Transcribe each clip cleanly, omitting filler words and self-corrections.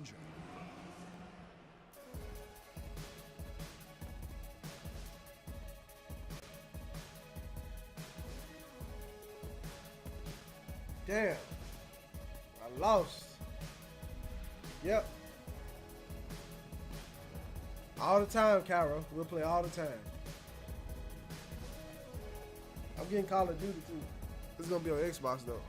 challenger. Damn. I lost. Yep. All the time, Carol. We'll play all the time. I'm getting Call of Duty too. It's gonna be on Xbox though.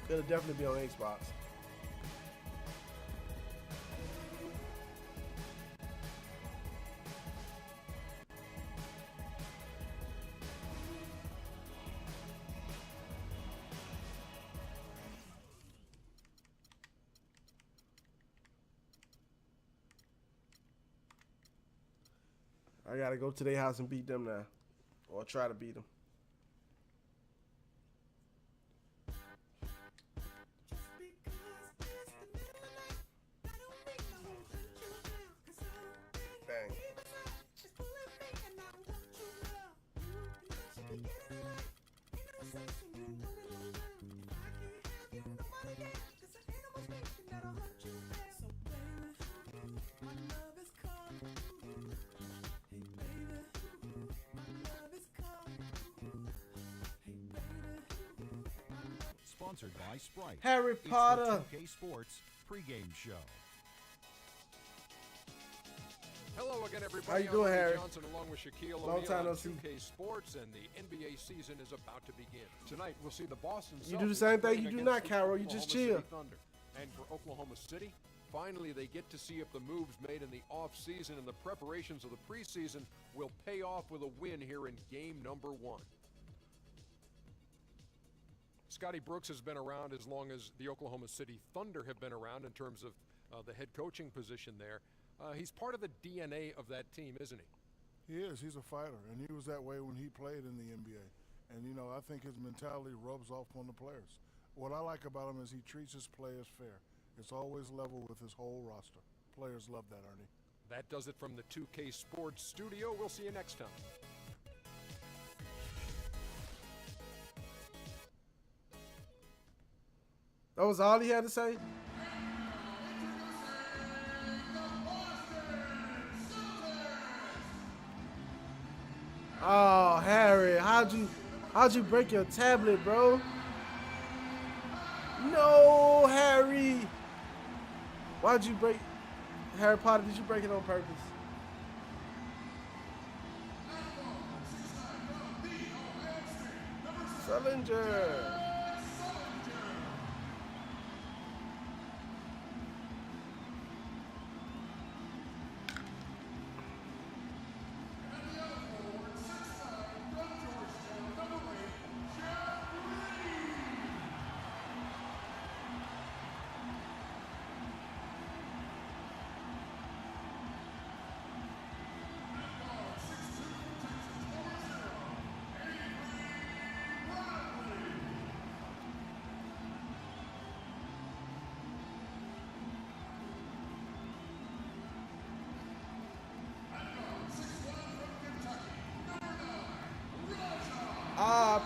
It'll definitely be on Xbox. I gotta go to their house and beat them now. Or try to beat them. Bang. Sponsored by Sprite. Harry Potter. It's the 2K Sports pregame show. Hello again, everybody. How you doing, I'm Ray Harry? Johnson, along with Shaquille Long O'Neal time no on see. 2K Sports, and the NBA season is about to begin. Tonight, we'll see the Boston Celtics. You do the same thing playing you do against not, the Carol. You just Oklahoma chill. City Thunder. And for Oklahoma City, finally they get to see if the moves made in the offseason and the preparations of the preseason will pay off with a win here in game number 1. Scotty Brooks has been around as long as the Oklahoma City Thunder have been around in terms of the head coaching position there. He's part of the DNA of that team, isn't he? He is. He's a fighter, and he was that way when he played in the NBA. And, you know, I think his mentality rubs off on the players. What I like about him is he treats his players fair. It's always level with his whole roster. Players love that, Ernie. That does it from the 2K Sports studio. We'll see you next time. That was all he had to say? Oh, Harry, how'd you break your tablet, bro? No, Harry. Why'd you break Harry Potter? Did you break it on purpose? Sullinger.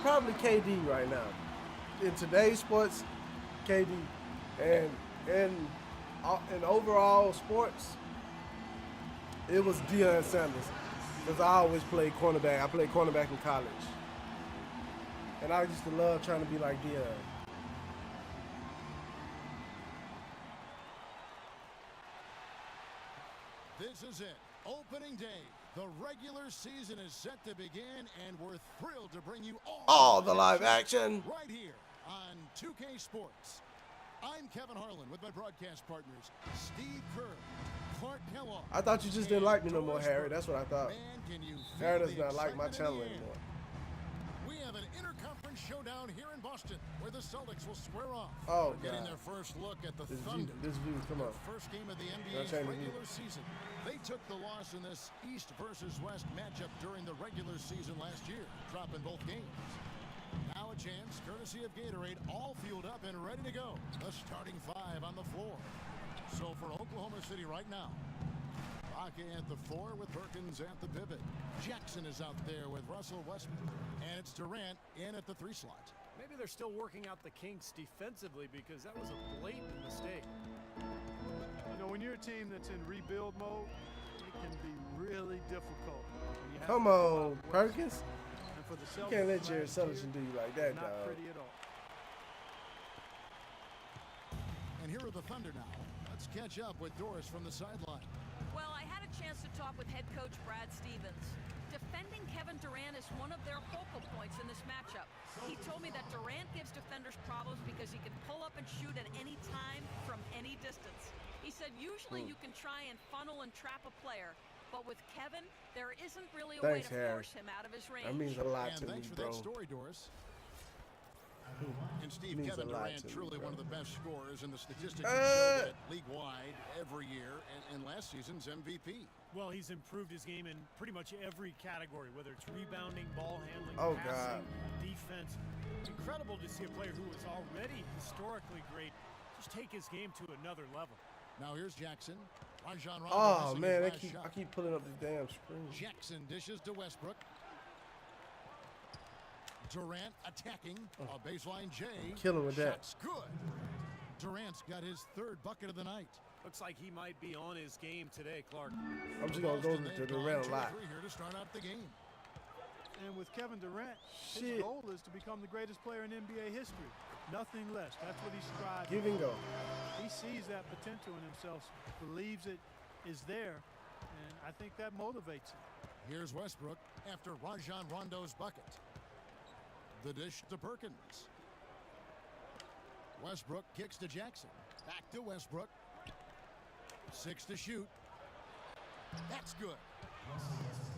Probably KD right now. In today's sports, KD, and in overall sports, it was Deion Sanders, because I always played cornerback. I played cornerback in college, and I used to love trying to be like Deion. This is it. Opening day. The regular season is set to begin, and we're thrilled to bring you all the live action right here on 2K Sports. I'm Kevin Harlan with my broadcast partners, Steve Kerr, Clark Kellogg. I thought you just didn't like me no more, Harry. That's what I thought. Man, can you Harry feel does the not like my excitement in channel the air? anymore. We have an interconference showdown here in Boston, where the Celtics will square off. Oh, We're getting God. their first look at the This Thunder. view, come on. First game of the Gotta NBA's change the view. regular season. They took the loss in this East versus West matchup during the regular season last year, dropping both games. Now a chance, courtesy of Gatorade, all fueled up and ready to go. The starting five on the floor. So for Oklahoma City right now, Rocket at the 4 with Perkins at the pivot. Jackson is out there with Russell Westbrook. And it's Durant in at the 3 slot. Maybe they're still working out the kinks defensively because that was a blatant mistake. You know, when you're a team that's in rebuild mode, it can be really difficult. when you have Come to go out on, and work. Perkins. And for the You Celtics can't let Jared last year, Sullivan do you like that, not dog. pretty at all. And here are the Thunder now. Let's catch up with Doris from the sideline. Well, I had a chance to talk with head coach Brad Stevens. Defending Kevin Durant is one of their focal points in this matchup. He told me that Durant gives defenders problems because he can pull up and shoot at any time from any distance. He said usually you can try and funnel and trap a player, but with Kevin, there isn't really a way Thanks, to Harry. force him out of his range. That means a lot And to me, thanks for bro. that story, Doris. And Steve, Means Kevin a lot Durant, to me, truly bro. one of the best scorers, and the statistics show that league-wide every year, and last season's MVP. Well, he's improved his game in pretty much every category, whether it's rebounding, ball handling, Oh, passing, defense. Incredible to see a player who was already historically great just take his game to another level. Now here's Jackson. Rajon Rondo Oh missing man, his I last keep shot. I keep pulling up this damn screen. Jackson dishes to Westbrook. Durant attacking a baseline J. Kill him with that. Shot's good. Durant's got his third bucket of the night. Looks like he might be on his game today, Clark. I'm just gonna go Boston, to they've the gone round 2 lot. 3 here to start out the game. And with Kevin Durant, Shit. his goal is to become the greatest player in NBA history. Nothing less. That's what he strives Give and go. He sees that potential in himself, believes it is there, and I think that motivates him. Here's Westbrook after Rajon Rondo's bucket. The dish to Perkins. Westbrook kicks to Jackson. Back to Westbrook. 6 to shoot. That's good.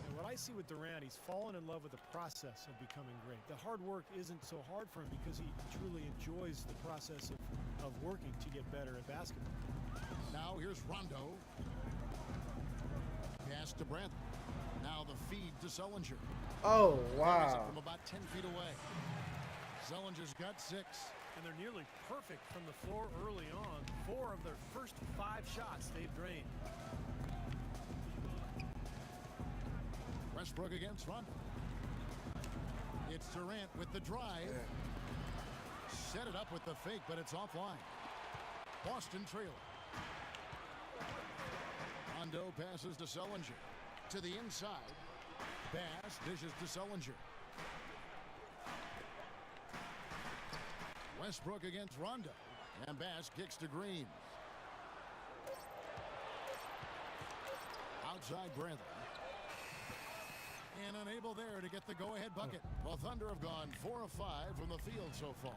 And what I see with Durant, he's fallen in love with the process of becoming great. The hard work isn't so hard for him because he truly enjoys the process of working to get better at basketball. Now here's Rondo. Pass to Brantley. Now the feed to Sullinger. Oh Carries it wow. from about 10 feet away. Sullinger's got 6. And they're nearly perfect from the floor early on. 4 of their first 5 shots they've drained. Westbrook against Rondo. It's Durant with the drive. Set it up with the fake, but it's offline. Boston trailing. Rondo passes to Sullinger. To the inside. Bass dishes to Sullinger. Westbrook against Rondo. And Bass kicks to Green. Outside Brantley. And unable there to get the go-ahead bucket. Well, Thunder have gone 4 of 5 from the field so far.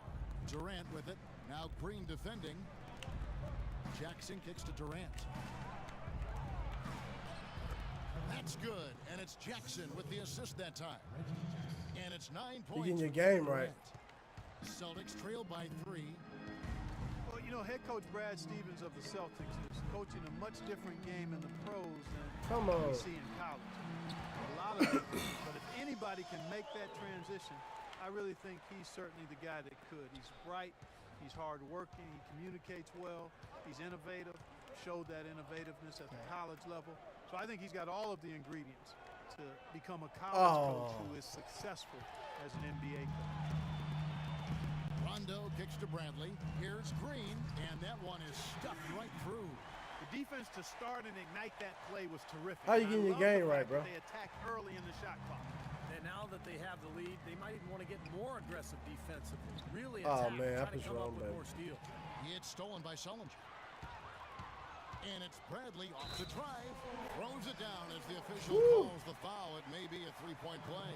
Durant with it. Now Green defending. Jackson kicks to Durant. That's good. And it's Jackson with the assist that time. And it's 9 points. getting your for game Durant. right. Celtics trail by 3. Well, you know, head coach Brad Stevens of the Celtics is coaching a much different game in the pros than Come on. we see in college. A lot of difference. But if anybody can make that transition, I really think he's certainly the guy that could. He's bright. He's hardworking. He communicates well. He's innovative. Showed that innovativeness at the college level. So I think he's got all of the ingredients to become a college coach who is successful as an NBA coach. Rondo kicks to Bradley. Here's Green, and that one is stuffed right through. The defense to start and ignite that play was terrific. How you I getting your love game the right, fact bro? that they attacked early in the shot clock. And now that they have the lead, they might even want to get more aggressive defensively. Really Oh, attack, man, I try to was come wrong, up with man. more steals. It's stolen by Sullinger. And it's Bradley off the drive. Throws it down as the official calls the foul. It may be a three-point play.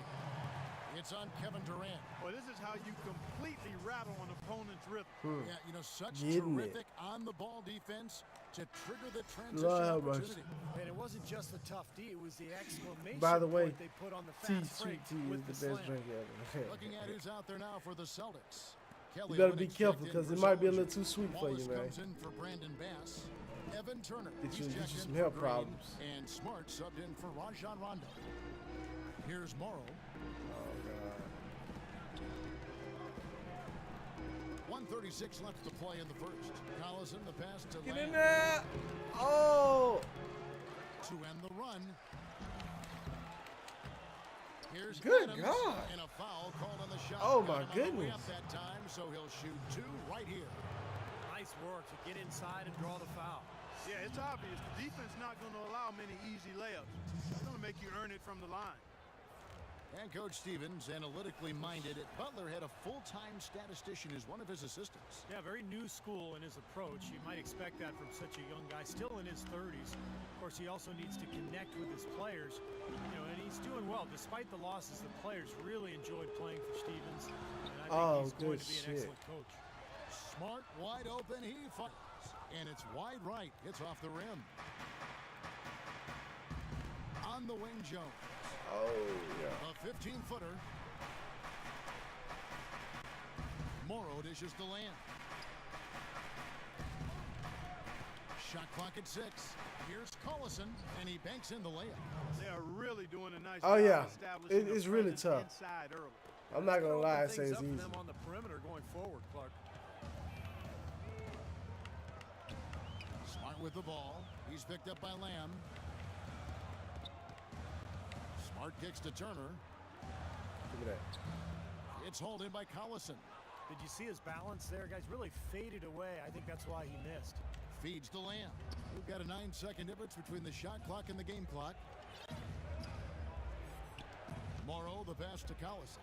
It's on Kevin Durant. Well, this is how you completely rattle an opponent's rhythm. Yeah, you know, such Getting it. terrific on-the-ball defense to trigger the transition Lord have mercy. opportunity. And it wasn't just the tough D, it was the exclamation By the way, point they put on the Tea fast break Sweet Tea with is the the best slam. drink ever. Looking at who's out there now for the Celtics. Kelly You better be Olynyk careful checked in because for it might be a Sullinger. little too sweet for Wallace you, man. comes in for Brandon Bass. Evan Turner. Get He's you checked some in health for Green. problems. And Smart subbed in for Rajon Rondo. Here's Morrow. Oh, God. 1:36 left to play in the first. Collison the pass to Get Lamb in there! Oh! to end the run. Here's Good Adams, God. and a foul called on the shot. Oh, Got my him on the way goodness. up that time, so he'll shoot 2 right here. Nice work to get inside and draw the foul. Yeah, it's obvious. The defense not going to allow many easy layups. It's going to make you earn it from the line. And Coach Stevens, analytically minded, Butler had a full-time statistician as one of his assistants. Yeah, very new school in his approach. You might expect that from such a young guy, still in his 30s. Of course, he also needs to connect with his players, and he's doing well. Despite the losses, the players really enjoyed playing for Stevens, and I think he's going to be an excellent coach. Smart, wide open, he fires, and it's wide right. It's off the rim. On the wing, Jones. Oh, yeah. A 15-footer. Morrow dishes to Lamb. Shot clock at 6. Here's Collison, and he banks in the layup. They are really doing a nice Oh, job yeah. establishing It's a really presence tough. inside early. I'm not going to lie and Open say things it's up for easy. them on the perimeter going forward, Clark. Smart with the ball. He's picked up by Lamb. Smart kicks to Turner. Give me that. It's hauled in by Collison. Did you see his balance there? Guys really faded away. I think that's why he missed. Feeds to Lamb. We've got a 9-second difference between the shot clock and the game clock. Morrow, the pass to Collison.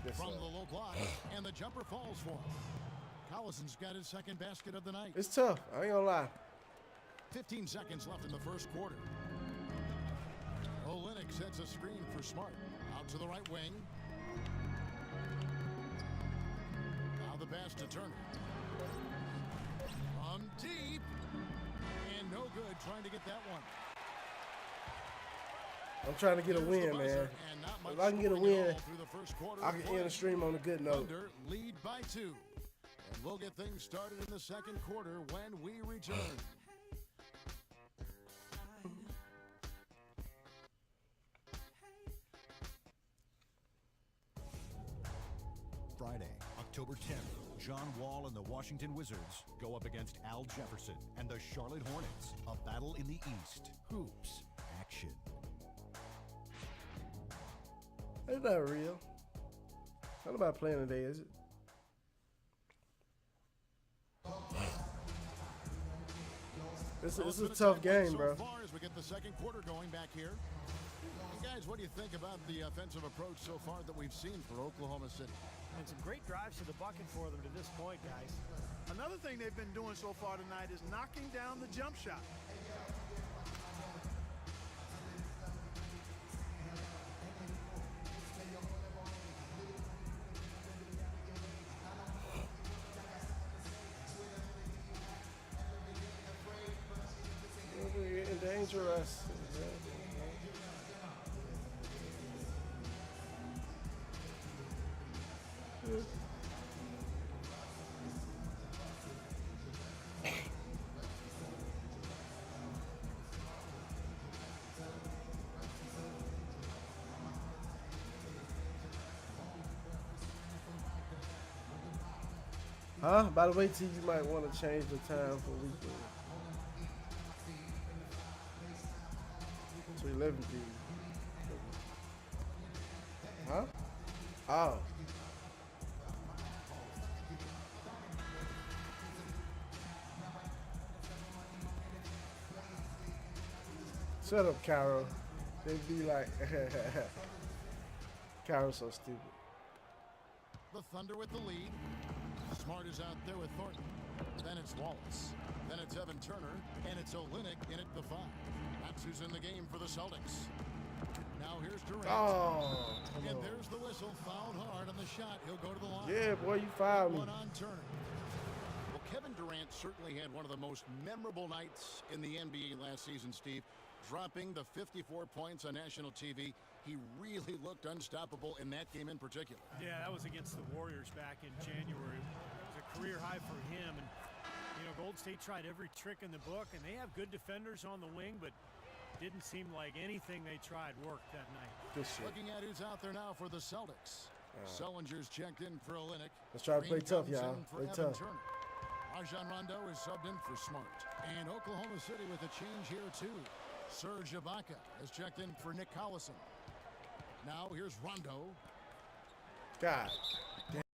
Yes, From sir. the low block, and the jumper falls for him. Collison's got his second basket of the night. It's tough. I ain't going to lie. 15 seconds left in the first quarter. Olynyk sets a screen for Smart. Out to the right wing. Now the pass to Turner. From deep. And no good trying to get that one. I'm trying to get a There's the win, buzzer, man. and not much If I can get a scoring at win, all through the first quarter I of can play. end the stream on a good note. Thunder lead by 2. And we'll get things started in the second quarter when we return. Friday, October 10th, John Wall and the Washington Wizards go up against Al Jefferson and the Charlotte Hornets. A battle in the East. Hoops action. It's not real. Not about playing today, is it? It's a tough game, bro. So far as we get the second quarter going back here. And guys, what do you think about the offensive approach so far that we've seen for Oklahoma City? And some great drives to the bucket for them to this point, guys. Another thing they've been doing so far tonight is knocking down the jump shot. Endanger us. Huh? By the way, T, you might want to change the time for weekend. To 11 p. Huh? Oh. Shut up, Carol. They'd be like, Carol's so stupid. The Thunder with the lead. Smart is out there with Thornton. Then it's Wallace. Then it's Evan Turner. And it's Olynyk in at the 5. That's who's in the game for the Celtics. Now here's Durant. Oh, come And on. there's the whistle. Fouled hard on the shot. He'll go to the line. Yeah, boy, you fouled me. One on Turner. Well, Kevin Durant certainly had one of the most memorable nights in the NBA last season, Steve. Dropping the 54 points on national TV. He really looked unstoppable in that game in particular. Yeah, that was against the Warriors back in January. It was a career high for him. And, Golden State tried every trick in the book, and they have good defenders on the wing, but didn't seem like anything they tried worked that night. Good shit. Looking at who's out there now for the Celtics. Sellinger's checked in for Olynyk. Let's try to play Green tough, comes y'all. in for Play Evan tough. Turner. Rajon Rondo is subbed in for Smart. And Oklahoma City with a change here, too. Serge Ibaka has checked in for Nick Collison. Now here's Rondo. God